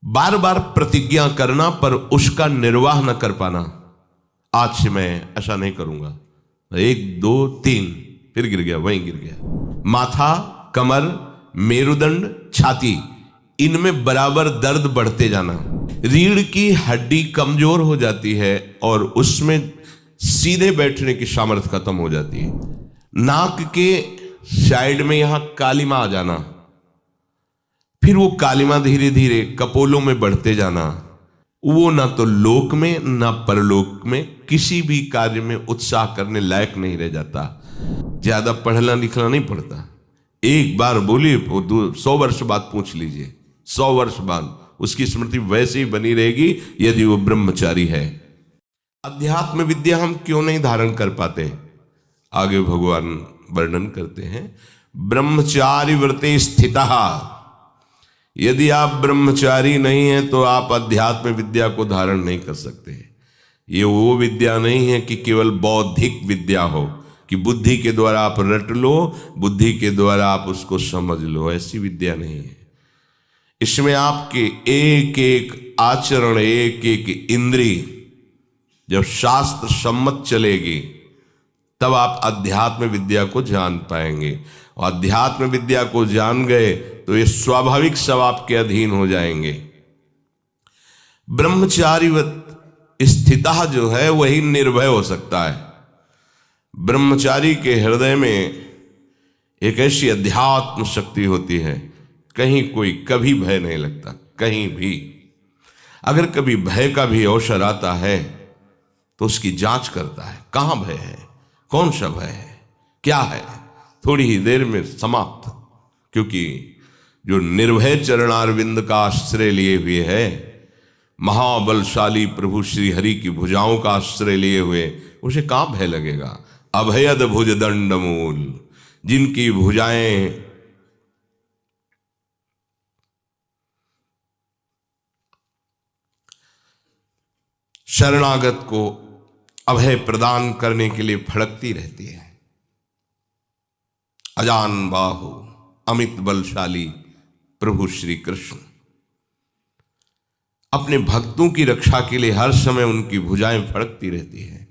बार बार प्रतिज्ञा करना पर उसका निर्वाह न कर पाना। आज से मैं ऐसा नहीं करूंगा, 1 2 3 फिर गिर गया, वहीं गिर गया। माथा, कमर, मेरुदंड, छाती, इनमें बराबर दर्द बढ़ते जाना। रीढ़ की हड्डी कमजोर हो जाती है और उसमें सीधे बैठने की सामर्थ्य खत्म हो जाती है। नाक के साइड में यहां कालिमा आ जाना, फिर वो कालिमा धीरे धीरे कपोलों में बढ़ते जाना। वो ना तो लोक में ना परलोक में किसी भी कार्य में उत्साह करने लायक नहीं रह जाता। ज्यादा पढ़ना लिखना नहीं पड़ता। एक बार बोलिए, 100 वर्ष बाद पूछ लीजिए, 100 वर्ष बाद उसकी स्मृति वैसे ही बनी रहेगी यदि वो ब्रह्मचारी है। अध्यात्म विद्या हम क्यों नहीं धारण कर पाते? आगे भगवान वर्णन करते हैं, ब्रह्मचारी व्रते स्थितः। यदि आप ब्रह्मचारी नहीं हैं तो आप अध्यात्म विद्या को धारण नहीं कर सकते। ये वो विद्या नहीं है कि केवल बौद्धिक विद्या हो, कि बुद्धि के द्वारा आप रट लो, बुद्धि के द्वारा आप उसको समझ लो। ऐसी विद्या नहीं है। इसमें आपके एक एक आचरण, एक एक इंद्रिय जब शास्त्र सम्मत चलेगी तब आप अध्यात्म विद्या को जान पाएंगे। और अध्यात्म विद्या को जान गए तो ये स्वाभाविक सब आपके अधीन हो जाएंगे। ब्रह्मचारीवत स्थितः जो है वही निर्भय हो सकता है। ब्रह्मचारी के हृदय में एक ऐसी अध्यात्म शक्ति होती है, कहीं कोई कभी भय नहीं लगता, कहीं भी। अगर कभी भय का भी अवसर आता है तो उसकी जांच करता है, कहां भय है, कौन सा भय है, क्या है, थोड़ी ही देर में समाप्त। क्योंकि जो निर्भय चरणारविंद का आश्रय लिए हुए है, महाबलशाली प्रभु श्री हरि की भुजाओं का आश्रय लिए हुए, उसे कहां भय लगेगा। अभयद भुज दंड मूल, जिनकी भुजाएं शरणागत को अभय प्रदान करने के लिए फड़कती रहती है। अजान बाहु अमित बलशाली प्रभु श्री कृष्ण अपने भक्तों की रक्षा के लिए हर समय उनकी भुजाएं फड़कती रहती है,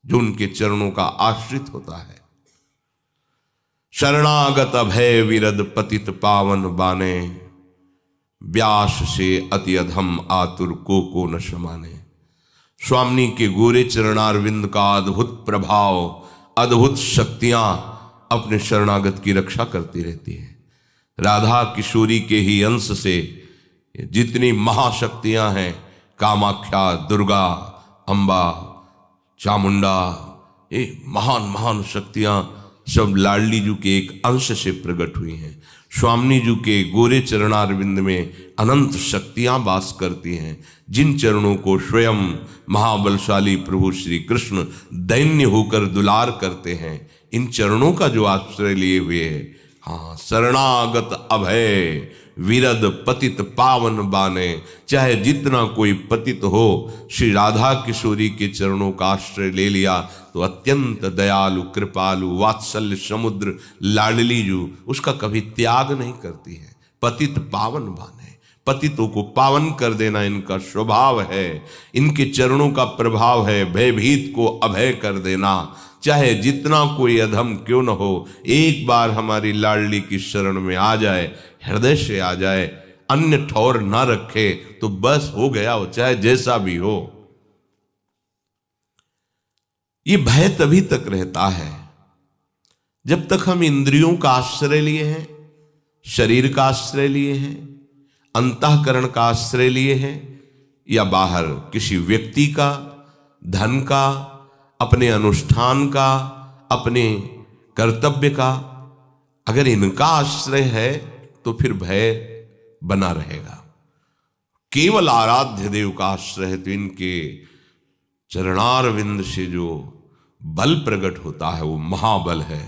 जो उनके चरणों का आश्रित होता है। शरणागत अभय विरद पतित पावन बाने, व्यास से अति अधम आतुर को न समाने। स्वामी के गोरे चरणारविंद का अद्भुत प्रभाव, अद्भुत शक्तियां अपने शरणागत की रक्षा करती रहती है। राधा किशोरी के ही अंश से जितनी महाशक्तियां हैं, कामाख्या, दुर्गा, अंबा, चामुंडा, ये महान महान शक्तियां सब लाडली जी के एक अंश से प्रकट हुई हैं। स्वामी जी के गोरे चरणारविंद में अनंत शक्तियां वास करती हैं, जिन चरणों को स्वयं महाबलशाली प्रभु श्री कृष्ण दैन्य होकर दुलार करते हैं। इन चरणों का जो आश्रय लिए हुए है, हाँ, शरणागत अभय विरद पतित पावन बाने। चाहे जितना कोई पतित हो, श्री राधा किशोरी के चरणों का आश्रय ले लिया तो अत्यंत दयालु, कृपालु, वात्सल्य समुद्र लाडली जो उसका कभी त्याग नहीं करती है। पतित पावन बाने, पतितों को पावन कर देना इनका स्वभाव है, इनके चरणों का प्रभाव है। भयभीत को अभय कर देना, चाहे जितना कोई अधम क्यों न हो, एक बार हमारी लाडली की शरण में आ जाए, हृदय से आ जाए, अन्य ठौर ना रखे तो बस हो गया, हो चाहे जैसा भी हो। ये भय तभी तक रहता है जब तक हम इंद्रियों का आश्रय लिए हैं, शरीर का आश्रय लिए हैं, अंतःकरण का आश्रय लिए हैं, या बाहर किसी व्यक्ति का, धन का, अपने अनुष्ठान का, अपने कर्तव्य का। अगर इनका आश्रय है तो फिर भय बना रहेगा। केवल आराध्य देव का आश्रय है तो इनके चरणारविंद से जो बल प्रकट होता है वो महाबल है,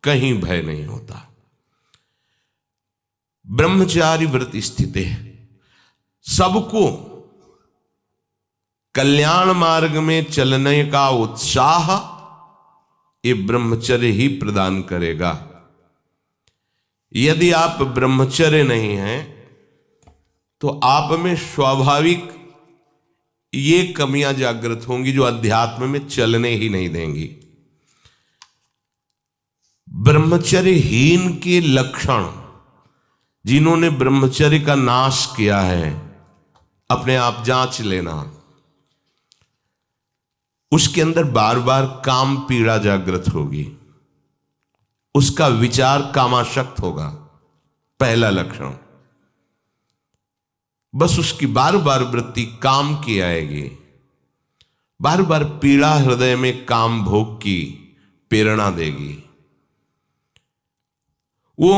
कहीं भय नहीं होता। ब्रह्मचारी व्रत स्थित है, सबको कल्याण मार्ग में चलने का उत्साह ये ब्रह्मचर्य ही प्रदान करेगा। यदि आप ब्रह्मचर्य नहीं हैं तो आप में स्वाभाविक ये कमियां जागृत होंगी जो अध्यात्म में चलने ही नहीं देंगी। ब्रह्मचर्यहीन के लक्षण, जिन्होंने ब्रह्मचर्य का नाश किया है, अपने आप जांच लेना। उसके अंदर बार बार काम पीड़ा जागृत होगी, उसका विचार कामाशक्त होगा, पहला लक्षण। बस उसकी बार बार वृत्ति काम की आएगी, बार बार पीड़ा हृदय में काम भोग की प्रेरणा देगी। वो